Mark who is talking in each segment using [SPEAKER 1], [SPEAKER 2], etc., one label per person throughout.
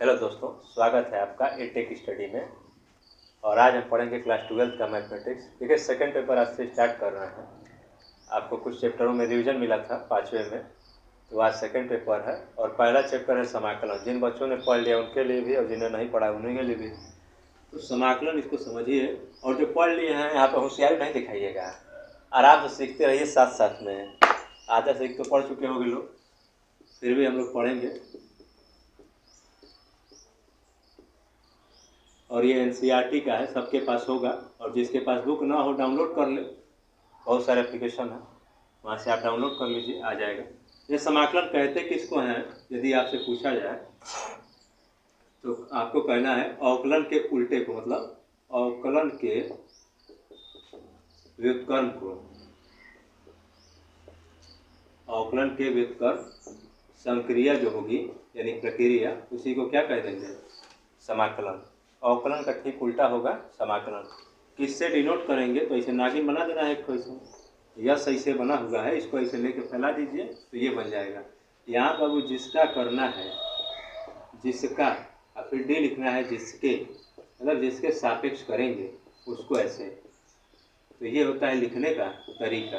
[SPEAKER 1] Hello दोस्तों, स्वागत है आपका एटेक स्टडी में। और आज हम पढ़ेंगे क्लास 12 का मैथमेटिक्स। देखिए, सेकंड पेपर आज से स्टार्ट कर रहे हैं। आपको कुछ चैप्टरों में रिवीजन मिला था 5वें में, तो आज सेकंड पेपर है और पहला चैप्टर है समाकलन। जिन बच्चों ने पढ़ लिया उनके लिए भी और जिन्हें नहीं पढ़ा उनके लिए भी। तो समाकलन इसको समझिए, और जो पढ़ लिए हैं यहाँ पर होशियारी नहीं दिखाइएगा, आराम से सीखते रहिए साथ साथ में। आधा सीख तो पढ़ चुके होंगे लोग, फिर भी हम लोग पढ़ेंगे। और ये एनसीईआरटी का है, सबके पास होगा। और जिसके पास बुक ना हो डाउनलोड कर ले, बहुत सारे एप्लीकेशन है, वहाँ से आप डाउनलोड कर लीजिए, आ जाएगा। ये समाकलन कहते किसको हैं यदि आपसे पूछा जाए तो आपको कहना है अवकलन के उल्टे को, मतलब अवकलन के व्युत्क्रम को। अवकलन के व्युत्क्रम संक्रिया जो होगी यानी प्रक्रिया, उसी को क्या कह देंगे? समाकलन। अवकलन का ठीक उल्टा होगा समाकलन। किससे डिनोट करेंगे? तो ऐसे नागिन बना देना है, एक ऐसे यस ऐसे बना हुआ है, इसको ऐसे लेके फैला दीजिए तो ये बन जाएगा। यहाँ बाबू जिसका करना है, जिसका, और फिर डी लिखना है जिसके, मतलब जिसके सापेक्ष करेंगे उसको ऐसे। तो ये होता है लिखने का तरीका।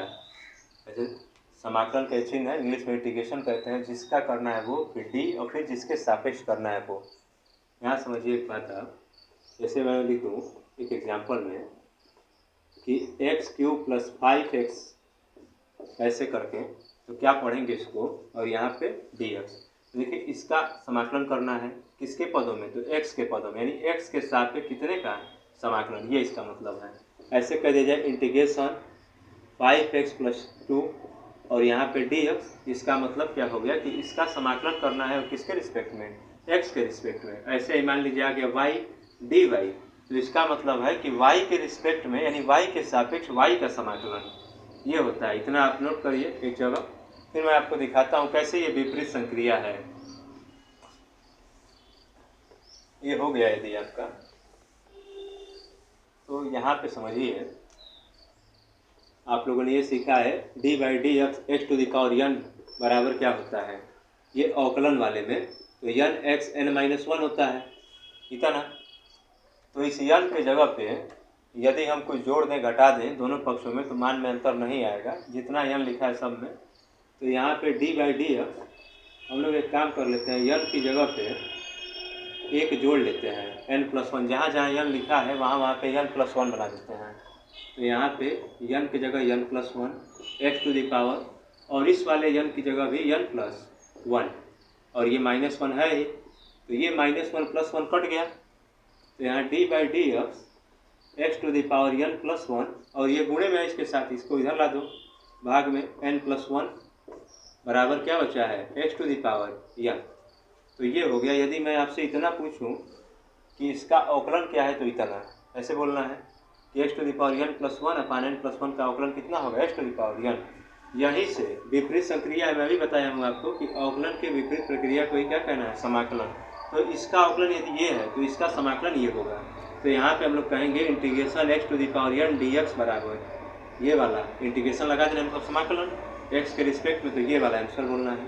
[SPEAKER 1] ऐसे समाकलन का चिन्ह है, इंग्लिश में इंटीग्रेशन कहते हैं। जिसका करना है वो, फिर डी, और फिर जिसके सापेक्ष करना है वो। यहाँ समझिए एक बात आप, जैसे मैं लिख दूँ एक एग्जाम्पल में कि x³ + 5x ऐसे करके, तो क्या पढ़ेंगे इसको, और यहाँ पे dx। देखिए, इसका समाकलन करना है किसके पदों में? तो x के पदों में, यानी x के सापेक्ष कितने का समाकलन, ये इसका मतलब है। ऐसे कह दिया जाए इंटीग्रेशन 5x + 2 और यहाँ पे dx। इसका मतलब क्या हो गया कि इसका समाकलन करना है किसके रिस्पेक्ट में? x के रिस्पेक्ट में। ऐसे ही मान लीजिए आ गया y dy, तो इसका मतलब है कि y के रिस्पेक्ट में, यानी y के सापेक्ष y का समाकलन, ये होता है। इतना आप नोट करिए एक जगह, फिर मैं आपको दिखाता हूँ कैसे ये विपरीत संक्रिया है। ये हो गया यदि आपका, तो यहाँ पे समझिए, आप लोगों ने ये सीखा है d/dx x⁴n बराबर क्या होता है, ये अवकलन वाले में, तो n(x(n-1) होता है, इतना। तो इस n के जगह पे यदि हम कुछ जोड़ दें घटा दें दोनों पक्षों में, तो मान में अंतर नहीं आएगा, जितना n लिखा है सब में। तो यहाँ पे d/dx हम लोग एक काम कर लेते हैं, n की जगह पे एक जोड़ लेते हैं n+1। जहाँ जहाँ n लिखा है वहाँ वहाँ पे n+1 बना देते हैं। तो यहाँ पे n की जगह n+1 x⁴, और इस वाले n की जगह भी n+1, और ये -1 है ही, तो ये -1 + 1 कट गया। तो यहाँ d/dx x⁴n+1, और ये गुणे में इसके साथ, इसको इधर ला दो, भाग में n+1 बराबर क्या बचा है? x⁴n। तो ये हो गया। यदि मैं आपसे इतना पूछूं कि इसका अवकलन क्या है, तो इतना ऐसे बोलना है कि x⁴n+1/n+1 का अवकलन कितना होगा? x⁴n। यहीं से विपरीत संक्रिया है, मैं भी बताया हूँ आपको कि अवकलन के विपरीत प्रक्रिया को ही क्या कहना है? समाकलन। तो इसका अवकलन यदि ये है तो इसका समाकलन ये होगा। तो यहाँ पे हम लोग कहेंगे इंटीग्रेशन x⁴n dx बराबर, ये वाला इंटीग्रेशन लगा देना मतलब समाकलन x के रिस्पेक्ट में, तो ये वाला आंसर बोलना है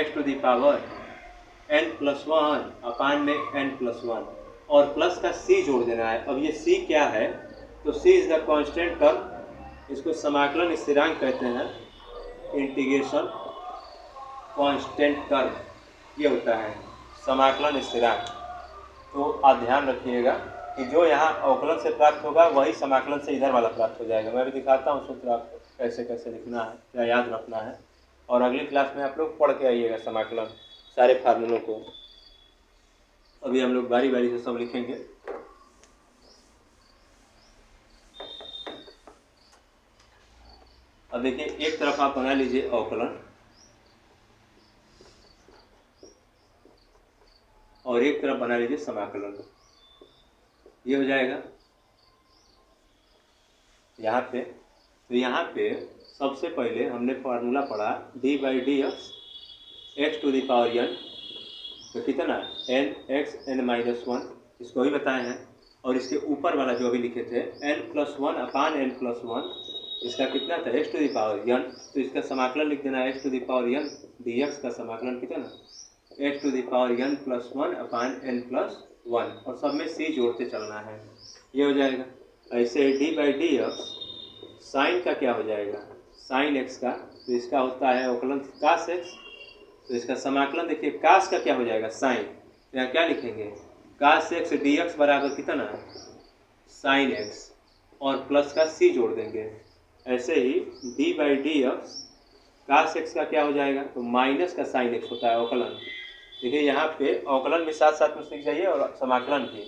[SPEAKER 1] x⁴n+1/n+1, और प्लस का c जोड़ देना है। अब ये c क्या है? तो c is the constant term, इसको समाकलन स्थिरांक कहते हैं, इंटीग्रेशन कांस्टेंट टर्म ये होता है समाकलन स्थिरांक। तो आप ध्यान रखिएगा कि जो यहाँ अवकलन से प्राप्त होगा वही समाकलन से इधर वाला प्राप्त हो जाएगा। मैं भी दिखाता हूँ सूत्र आपको कैसे कैसे लिखना है, क्या याद रखना है, और अगली क्लास में आप लोग पढ़ के आइएगा समाकलन सारे फार्मूलों को। अभी हम लोग बारी बारी से सब लिखेंगे। अब देखिए, एक तरफ आप बना लीजिए अवकलन और एक तरफ बना लीजिए समाकलन, ये हो जाएगा यहाँ पे। तो यहाँ पे सबसे पहले हमने फार्मूला पढ़ा d/dx x⁴n, तो कितना n(x(n-1), इसको ही बताए हैं। और इसके ऊपर वाला जो अभी लिखे थे n+1/n+1, इसका कितना था? x⁴n। तो इसका समाकलन लिख देना x⁴n dx का समाकलन कितना? x to the power n plus 1 upon n plus 1 और सब में c जोड़ते चलना है, ये हो जाएगा। ऐसे d by D x sine का क्या हो जाएगा, साइन एक्स का, तो इसका होता है अवकलन कास एक्स, तो इसका समाकलन देखिए कास का क्या हो जाएगा साइन, तो यहाँ क्या लिखेंगे कास एक्स डी एक्स बराबर कितना साइन एक्स और प्लस का सी जोड़ देंगे। ऐसे ही D by D X cos X का क्या हो जाएगा, तो माइनस का साइन एक्स होता है अवकलन। देखिए यहाँ पे अवकलन भी साथ साथ में सीख जाइए और समाकलन की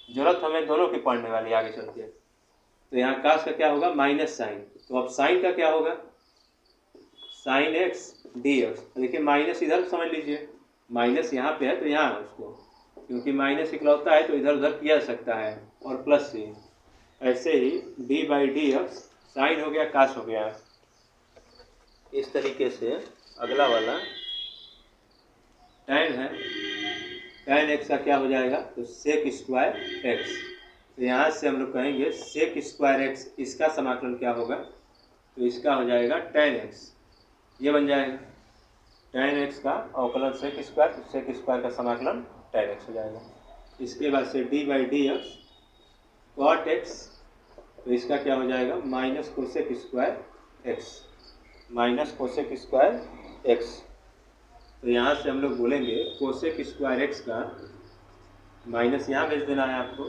[SPEAKER 1] जरूरत हमें दोनों की पढ़ने वाली आगे चल के। तो यहाँ कास का क्या होगा माइनस साइन, तो अब साइन का क्या होगा साइन एक्स डी एक्स। देखिए माइनस इधर समझ लीजिए, माइनस यहाँ पे है तो यहाँ उसको, क्योंकि माइनस इकलौता है तो इधर उधर किया जा सकता है, और प्लस सी। ऐसे ही D by D x sine हो गया कास हो गया। इस तरीके से अगला वाला tan है, tan एक्स का क्या हो जाएगा, तो सेक स्क्वायर एक्स। तो यहाँ से हम लोग कहेंगे सेक स्क्वायर एक्स, इसका समाकलन क्या होगा, तो इसका हो जाएगा tan एक्स, ये बन जाएगा tan एक्स का अवकलन सेक स्क्वायर, तो सेक स्क्वायर का समाकलन tan एक्स हो जाएगा। इसके बाद से d by D x cot x, तो इसका क्या हो जाएगा minus cosec square x, minus cosec square x. तो यहाँ से हम लोग बोलेंगे कोसेक स्क्वायर एक्स का माइनस यहाँ भेज देना है आपको,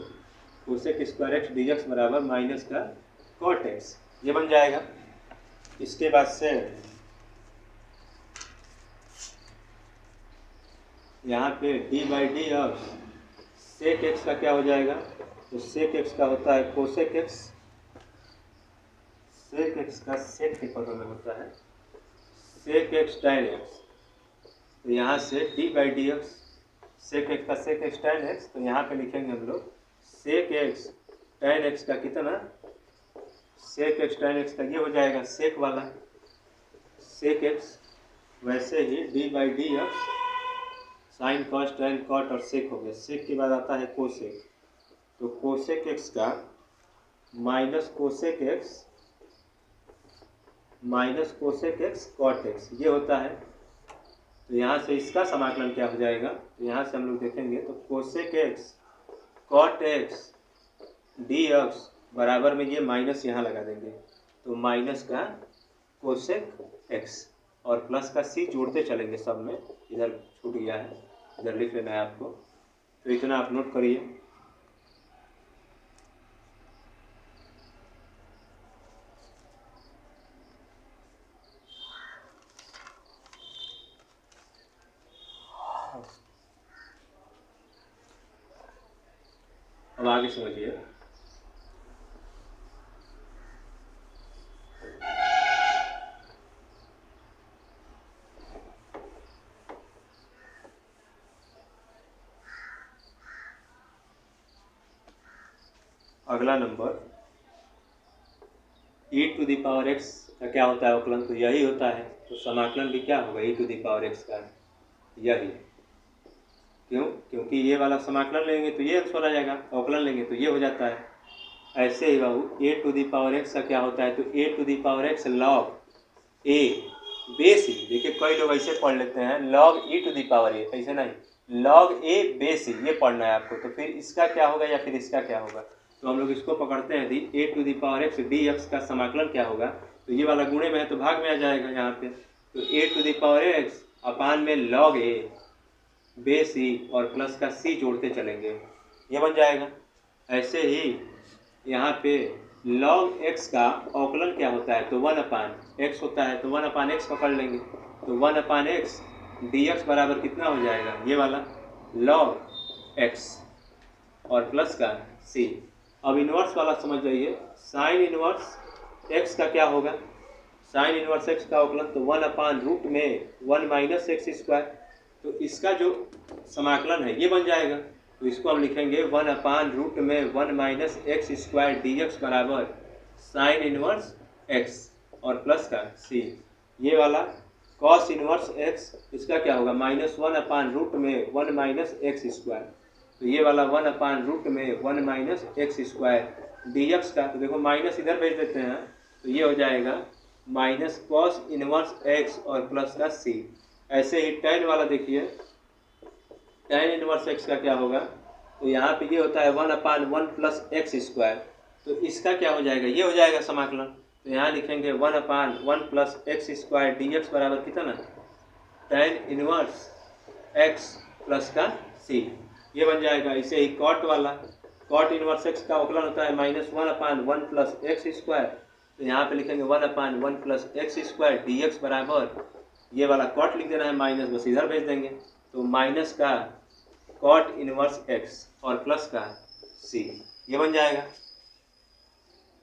[SPEAKER 1] cosec square x d x बराबर माइनस का कॉट एक्स, ये बन जाएगा। इसके बाद से यहाँ पे d by D x sec x का क्या हो जाएगा, तो सेक एक्स का होता है कोसेक एक्स, सेक एक्स का सेक के पदों में होता है सेक एक्स tan एक्स। तो यहाँ से d by D x sec x का सेक एक्स tan एक्स, तो यहाँ पे लिखेंगे हम लोग सेक एक्स tan एक्स का कितना, सेक एक्स tan एक्स का ये हो जाएगा सेक वाला सेक एक्स। वैसे ही D by D x sine cos tan cot और सेक हो गया, सेक के बाद आता है कोसेक, तो कोसेक एक्स का minus cosec x minus cosec x cot x, ये होता है। तो यहाँ से इसका समाकलन क्या हो जाएगा, तो यहाँ से हम लोग देखेंगे तो cosec x cot x d x बराबर में ये माइनस यहाँ लगा देंगे, तो माइनस का कोसेक एक्स और प्लस का सी जोड़ते चलेंगे सब में, इधर छूट गया है इधर लिख लेना है आपको, तो इतना आप नोट करिए। अब आगे समझिए, अगला नंबर e to the power x का क्या होता है अवकलन, तो यही होता है, तो समाकलन भी क्या होगा e to the power x का यही। क्यों, क्योंकि ये वाला समाकलन लेंगे तो ये आंसर आ जाएगा, अवकलन लेंगे तो ये हो जाता है। ऐसे ही बाबू a to the power x का क्या होता है, तो a to the power x log a base e, देखिए कई लोग ऐसे पढ़ लेते हैं log e to the power a, ऐसे नहीं, लॉग a बेस e, ये पढ़ना है आपको। तो फिर इसका क्या होगा या फिर इसका क्या होगा, तो हम लोग इसको पकड़ते हैं the a to the power x d x का समाकलन क्या होगा, तो ये वाला गुणे में है तो भाग में आ जाएगा यहाँ पे, तो a to the power x upon में लॉग a बेस e और प्लस का c जोड़ते चलेंगे, ये बन जाएगा। ऐसे ही यहाँ पे लॉग x का अवकलन क्या होता है, तो 1 अपान x होता है, तो 1 अपान x पकड़ लेंगे, तो 1 अपान x डी एक्स बराबर कितना हो जाएगा, ये वाला लॉग x और प्लस का c। अब इन्वर्स वाला समझ जाइए, साइन इन्वर्स x का क्या होगा, साइन इन्वर्स x का अवकलन तो 1 अपान रूट में 1 माइनस एक्स स्क्वायर, तो इसका जो समाकलन है ये बन जाएगा, तो इसको हम लिखेंगे 1 अपान रूट में 1 minus x square D x बराबर साइन इन्वर्स x और प्लस का c। ये वाला कॉस इन्वर्स x, इसका क्या होगा माइनस 1 अपान रूट में 1 माइनस एक्स स्क्वायर, तो ये वाला 1 अपान रूट में 1 minus x square D x का, तो देखो माइनस इधर भेज देते हैं, तो ये हो जाएगा माइनस कॉस इनवर्स एक्स और प्लस का सी। ऐसे ही tan वाला देखिए, tan इनवर्स एक्स का क्या होगा, तो यहाँ पे ये होता है 1/1 प्लस एक्स स्क्वायर, तो इसका क्या हो जाएगा, ये हो जाएगा समाकलन। तो यहाँ लिखेंगे 1/1 plus x square D x बराबर कितना, tan इनवर्स एक्स प्लस का सी, ये बन जाएगा। इसे ही कॉट वाला, कॉट इनवर्स एक्स का अवकलन होता है -1/1 प्लस एक्स स्क्वायर, तो यहाँ पे लिखेंगे 1/1 plus x square D x बराबर, ये वाला कॉट लिख देना है, माइनस बस इधर भेज देंगे, तो माइनस का कॉट इनवर्स एक्स और प्लस का सी, ये बन जाएगा।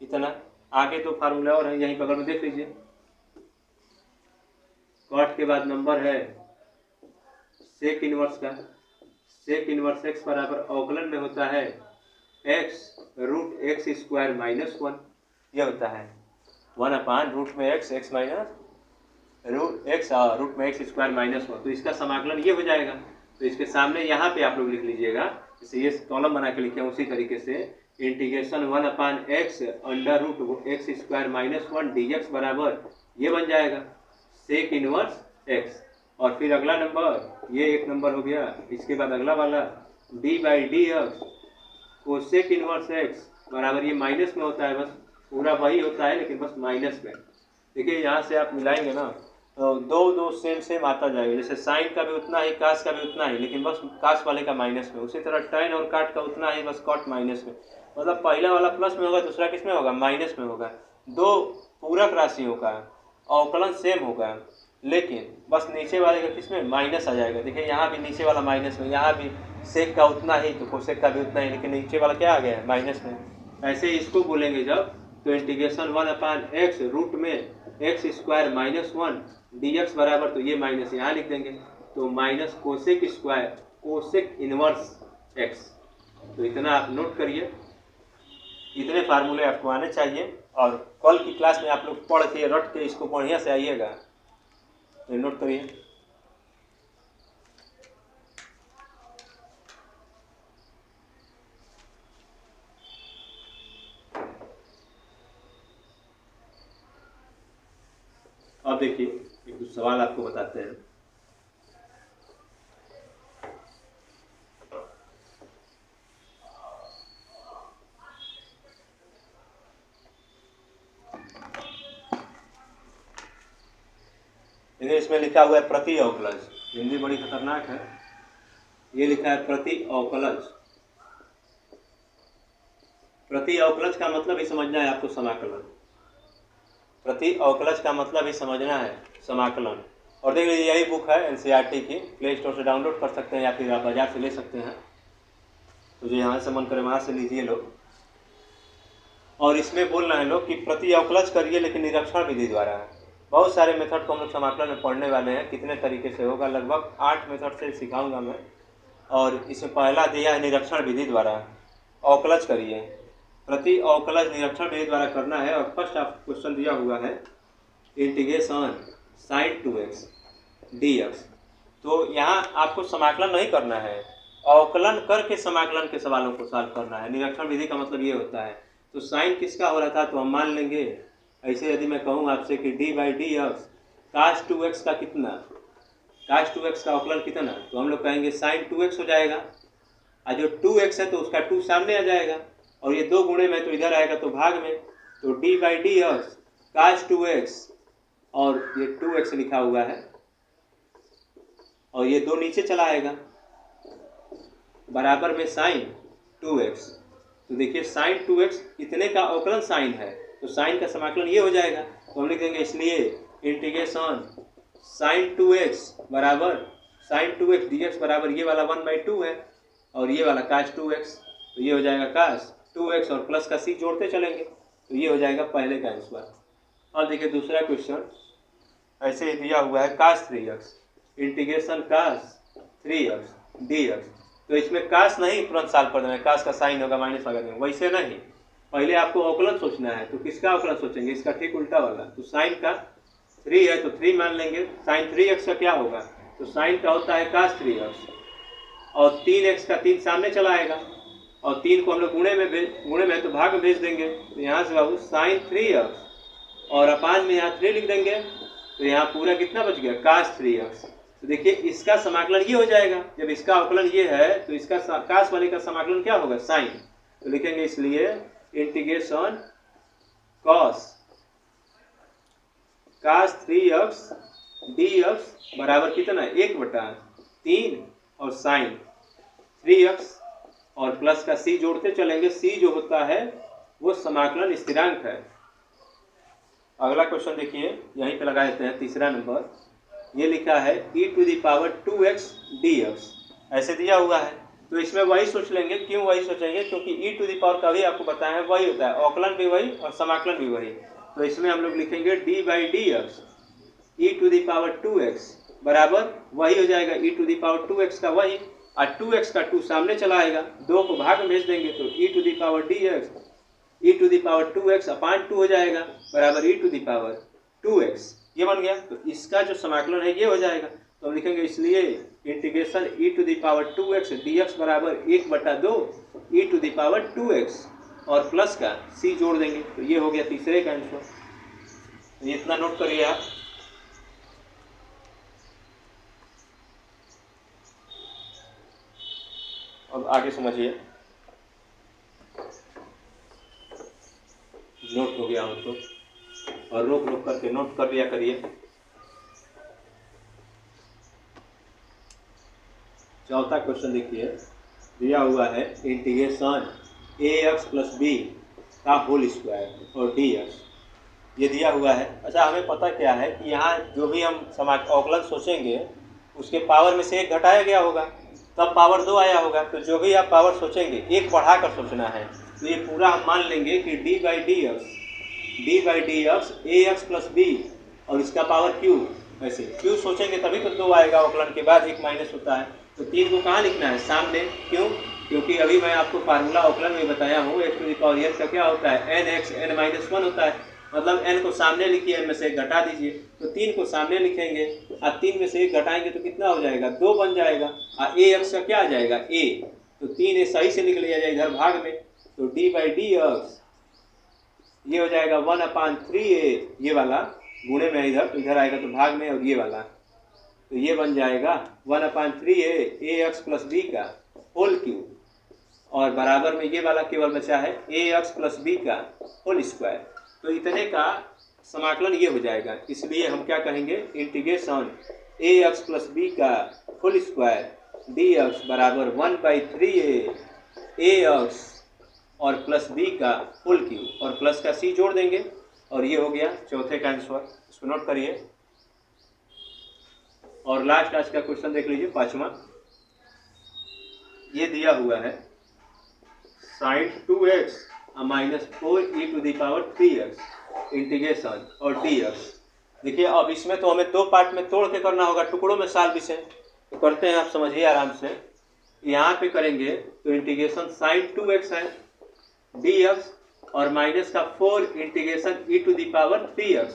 [SPEAKER 1] इतना आगे तो फार्मूला और है, यहीं बगल में देख लीजिए। कॉट के बाद नंबर है सेक इनवर्स का, सेक इनवर्स एक्स बराबर अवकलन में होता है एक्स रूट एक्स स्क्वायर -1, ये होता है 1/रूट में x, x minus root x और रूट में एक्स स्क्वायर -1, तो इसका समाकलन ये हो जाएगा। तो इसके सामने यहाँ पे आप लोग लिख लीजिएगा, जैसे ये कॉलम बना के लिखे हैं उसी तरीके से, integration 1/x under root x square -1 d x बराबर, ये बन जाएगा सेक इनवर्स एक्स। और फिर अगला नंबर, ये एक नंबर हो गया, इसके बाद अगला वाला d/dx कोसेक इनवर्स एक्स बराबर, ये माइनस में होता है, बस पूरा वही होता है लेकिन बस माइनस में। देखिए यहाँ से आप मिलाएंगे ना तो दो सेम आता जाएगा, जैसे साइन का भी उतना ही, कास का भी उतना ही, लेकिन बस कास वाले का माइनस में। उसी तरह टैन और काट का उतना ही, बस कॉट माइनस में। मतलब पहला वाला प्लस में होगा, दूसरा किस में होगा, माइनस में होगा। दो पूरक राशियों का अवकलन सेम होगा, लेकिन बस नीचे वाले का किस में माइनस आ जाएगा। देखिए यहाँ भी नीचे वाला माइनस में, यहाँ भी सेक का उतना ही तो कोसेक का भी उतना ही, लेकिन नीचे वाला क्या आ गया है, माइनस में। ऐसे इसको बोलेंगे जब, तो इंटीग्रेशन 1/x रूट में एक्स स्क्वायर -1 dx बराबर, तो ये माइनस यहाँ लिख देंगे, तो minus cosec square cosec inverse x. तो इतना आप नोट करिए, इतने फार्मूले आपको आने चाहिए, और कल की क्लास में आप लोग पढ़ के रट के इसको बढ़िया से आइएगा, तो नोट करिए। अब देखिए एक कुछ सवाल आपको बताते हैं। देखिए इसमें लिखा हुआ है प्रति अवकलज, हिंदी बड़ी खतरनाक है। ये लिखा है प्रति अवकलज। प्रति अवकलज का मतलब ही समझना है आपको, समाकलन। प्रति अवकलज का मतलब ही समझना है, समाकलन। और देख लीजिए यही बुक है एनसीईआरटी की, प्ले स्टोर से डाउनलोड कर सकते हैं या फिर आप बाजार से ले सकते हैं, तो जो यहाँ से मन करे वहाँ से लीजिए लोग। और इसमें बोल रहे हैं लोग कि प्रति अवकलज करिए लेकिन निरीक्षण विधि द्वारा। बहुत सारे मेथड को हम लोग समाकलन में पढ़ने वाले हैं, कितने तरीके से होगा, लगभग 8 मेथड से सिखाऊंगा मैं। और इसमें पहला दिया है निरीक्षण विधि द्वारा अवकलज करिए, प्रति अवकलज निरीक्षण विधि द्वारा करना है। और फर्स्ट आपको क्वेश्चन दिया हुआ है इंटीग्रेशन sin 2x dx। तो यहाँ आपको समाकलन नहीं करना है, अवकलन करके समाकलन के सवालों को सॉल्व करना है। निरीक्षण विधि का मतलब ये होता है। तो साइन किसका हो रहा था, तो हम मान लेंगे ऐसे, यदि मैं कहूँ आपसे कि d/dx cos 2x का कितना, cos 2x का अवकलन कितना, तो हम लोग कहेंगे sin 2x हो जाएगा। और जो 2x है तो उसका 2 सामने आ जाएगा, और ये 2 गुणे में तो इधर आएगा तो भाग में, तो d/dx cos 2x, और ये 2x लिखा हुआ है, और ये 2 नीचे चला आएगा, बराबर में sin 2x। तो देखिए sin 2x इतने का अवकलन साइन है, तो साइन का समाकलन ये हो जाएगा। तो हम लिख देंगे इसलिए इंटीग्रेशन sin 2x बराबर sin 2x dx बराबर, ये वाला 1/2 है और ये वाला cos 2x, तो ये हो जाएगा cos 2x और प्लस का c जोड़ते चलेंगे, तो ये हो जाएगा पहले का आंसर। और देखिए दूसरा क्वेश्चन ऐसे ही दिया हुआ है cos 3x integration cos 3x dx। तो इसमें cos नहीं तुरंत सॉल्व कर देना है, cos का साइन होगा माइनस लगा देंगे, वैसे नहीं, पहले आपको अवकलन सोचना है। तो किसका अवकलन सोचेंगे, इसका ठीक उल्टा वाला। तो साइन का 3 है तो 3 मान लेंगे, साइन 3x का क्या होगा, तो साइन का होता है cos 3x, और 3x का 3 सामने चला आएगा, और 3 को हम लोग गुणे में तो भाग में भेज देंगे, तो यहाँ से बाबू साइन 3x और अपान में यहाँ 3 लिख देंगे, तो यहाँ पूरा कितना बच गया cos 3x। तो देखिए इसका समाकलन ये हो जाएगा, जब इसका अवकलन ये है तो इसका काश वाले का समाकलन क्या होगा, साइन। तो लिखेंगे इसलिए इंटीग्रेशन कॉस 3x dx बराबर कितना, 1/3 और साइन 3x और प्लस का c जोड़ते चलेंगे। c जो होता है वो समाकलन स्थिरांक है। अगला क्वेश्चन देखिए, यहीं पे लगा देते हैं, तीसरा नंबर। ये लिखा है e⁻2x dx, ऐसे दिया हुआ है। तो इसमें वही सोच लेंगे। क्यों वही सोचेंगे, क्योंकि e⁻ का भी आपको बताया है वही होता है, अवकलन भी वही और समाकलन भी वही। तो इसमें हम लोग लिखेंगे d/dx e⁻2x बराबर वही हो जाएगा, e⁻2x का वही, और 2x का 2 सामने चला आएगा, 2 को भाग में भेज देंगे तो e⁻dx e⁻2x अपान 2 हो जाएगा बराबर e⁻2x, ये बन गया। तो इसका जो समाकलन है ये हो जाएगा। तो हम लिखेंगे इसलिए इंटीग्रेशन e⁻2x dx बराबर 1/2 e⁻2x और प्लस का c जोड़ देंगे। तो ये हो गया तीसरे का आंसर। तो इतना नोट करिए आप। अब आगे समझिए, नोट हो गया हो तो, और रोक रोक करके नोट कर लिया करिए। चौथा क्वेश्चन देखिए, दिया हुआ है इंटीग्रेशन ax + b का होल स्क्वायर और dx, ये दिया हुआ है। अच्छा, हमें पता क्या है कि यहाँ जो भी हम अवकलन सोचेंगे उसके पावर में से एक घटाया गया होगा, तब पावर 2 आया होगा। तो जो भी आप पावर सोचेंगे एक बढ़ा कर सोचना है। तो ये पूरा हम मान लेंगे कि d/dx ax + b और इसका पावर q, ऐसे q सोचेंगे तभी तो 2 आएगा, अवकलन के बाद एक माइनस होता है। तो 3 को कहाँ लिखना है, सामने। क्यों, क्योंकि अभी मैं आपको फार्मूला अवकलन में बताया हूँ, x⁴n का क्या होता है, nx n-1 होता है। मतलब n को सामने लिखिए, n में से 1 घटा दीजिए। तो 3 को सामने लिखेंगे और 3 में से 1 घटाएंगे तो कितना हो जाएगा, 2 बन जाएगा। और ax का क्या आ जाएगा, a। तो 3a सही से लिख लिया जाए इधर भाग में। तो d/dx ये हो जाएगा 1/3a, ये वाला गुणे में इधर आएगा तो भाग में, और ये वाला, तो ये बन जाएगा 1/3a ax + b का होल क्यूब, और बराबर में ये वाला केवल बचा है ax + b का होल स्क्वायर। तो इतने का समाकलन ये हो जाएगा। इसलिए हम क्या कहेंगे, इंटीग्रेशन ax + b का होल स्क्वायर dx बराबर 1/3a ax और प्लस b का होल क्यूब, और प्लस का c जोड़ देंगे, और ये हो गया चौथे का आंसर। इसको नोट करिए। और लास्ट आज का क्वेश्चन देख लीजिए, 5वां। ये दिया हुआ है sin 2x - 4e⁻3x इंटीग्रेशन और dx। देखिए अब इसमें तो हमें 2 पार्ट में तोड़ के करना होगा, टुकड़ों में साल विषय तो करते हैं, आप समझिए आराम से। यहाँ पे करेंगे तो इंटीग्रेशन sin 2x है dx और माइनस का 4 इंटीग्रेशन e⁻3x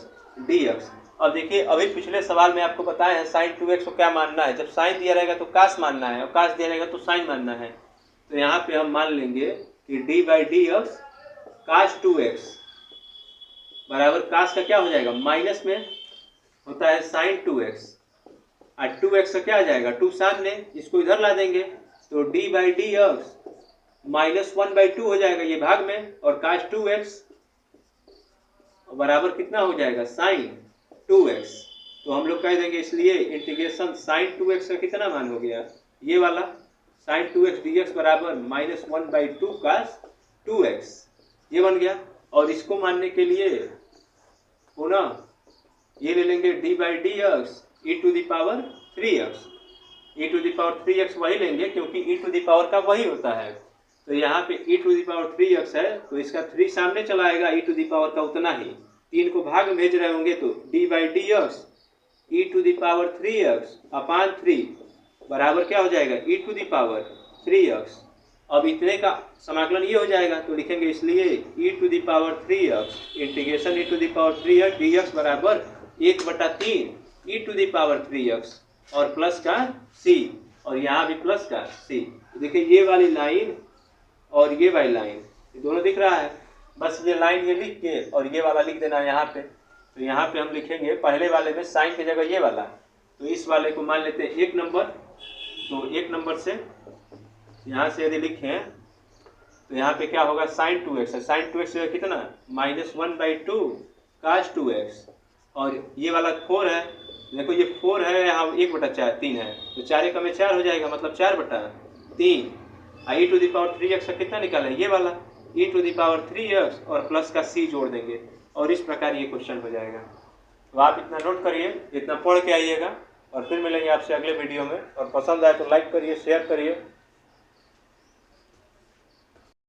[SPEAKER 1] dx। अब देखिए अभी पिछले सवाल में आपको बताया है sin 2x को क्या मानना है, जब साइन दिया रहेगा तो काश मानना है, और काश दिया रहेगा तो साइन मानना है। तो यहाँ पे हम मान लेंगे कि d/dx cos 2x बराबर काश का क्या हो जाएगा, माइनस में होता है sin 2x, और 2x का क्या आ जाएगा, 2 सामने, इसको इधर ला देंगे तो d/dx -1/2 हो जाएगा, ये भाग में, और cos 2x बराबर कितना हो जाएगा, sin 2x। तो हम लोग कह देंगे इसलिए इंटीग्रेशन sin 2x का कितना मान हो गया, ये वाला sin 2x dx बराबर -1/2 cos 2x, ये बन गया। और इसको मानने के लिए पुनः ये ले लेंगे d/dx e⁻3x वही लेंगे क्योंकि e⁻ का वही होता है। तो यहाँ पे e⁻3x है तो इसका 3 सामने चला आएगा, e⁻ का उतना ही, 3 को भाग में भेज रहे होंगे तो d/dx e⁻3x अपान 3 बराबर क्या हो जाएगा, e⁻3x। अब इतने का समाकलन ये हो जाएगा तो लिखेंगे इसलिए e⁻3x इंटीग्रेशन e⁻3x dx बराबर 1/3 e⁻3x और प्लस का c, और यहाँ भी प्लस का c। देखिए ये वाली लाइन और ये वाली लाइन दोनों दिख रहा है, बस ये लाइन ये लिख के और ये वाला लिख देना यहाँ पे। तो यहाँ पे हम लिखेंगे पहले वाले में साइन की जगह ये वाला, तो इस वाले को मान लेते हैं 1 नंबर। तो 1 नंबर से यहाँ से यदि लिखें तो यहाँ पे क्या होगा, साइन 2x है। साइन 2x कितना, -1/2 cos 2x। और ये वाला 4 है, देखो ये 4 है, यहाँ 1/3 है, तो 4 का में 4 हो जाएगा, मतलब 4/3। e⁻3x का कितना निकाला, ये वाला e⁻3x और प्लस का c जोड़ देंगे, और इस प्रकार ये क्वेश्चन हो जाएगा। तो आप इतना नोट करिए, इतना पढ़ के आइएगा, और फिर मिलेंगे आपसे अगले वीडियो में। और पसंद आए तो लाइक करिए, शेयर करिए